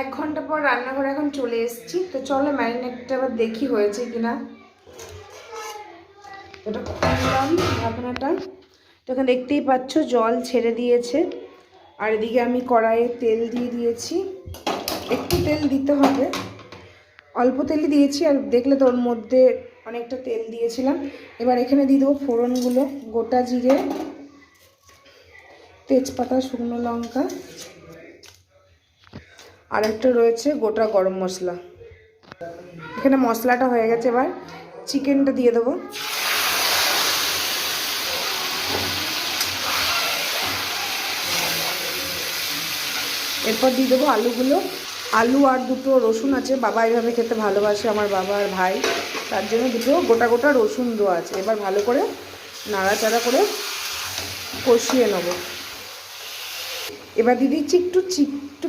1 ঘন্টা পর রান্নাঘরে এখন চলে এসেছি। তো চলো ম্যারিনেটটা আবার দেখি হয়েছে কিনা। এটা খুললাম ঢাকনাটা, তো এখানে দেখতেই পাচ্ছ জল ছেড়ে দিয়েছে। আর এদিকে আমি কড়াইয়ে তেল দিয়ে দিয়েছি, একটু তেল দিতে হবে, অল্প তেলই দিয়েছি। আর দেখলে তো ওর মধ্যে অনেকটা তেল দিয়েছিলাম। এবার এখানে দিয়ে দেবো ফোড়নগুলো, গোটা জিরে, তেজপাতা, শুকনো লঙ্কা, আর একটা রয়েছে গোটা গরম মশলা। এখানে মশলাটা হয়ে গেছে, এবার চিকেনটা দিয়ে দেবো। এরপর দিয়ে দেবো আলুগুলো। আলু আর দুটো রসুন আছে, বাবা এইভাবে খেতে ভালোবাসে, আমার বাবা আর ভাই, তার জন্য দুটো গোটা গোটা রসুন দেওয়া আছে। এবার ভালো করে নাড়াচাড়া করে কষিয়ে নেব। এবার দিয়ে দিচ্ছি একটু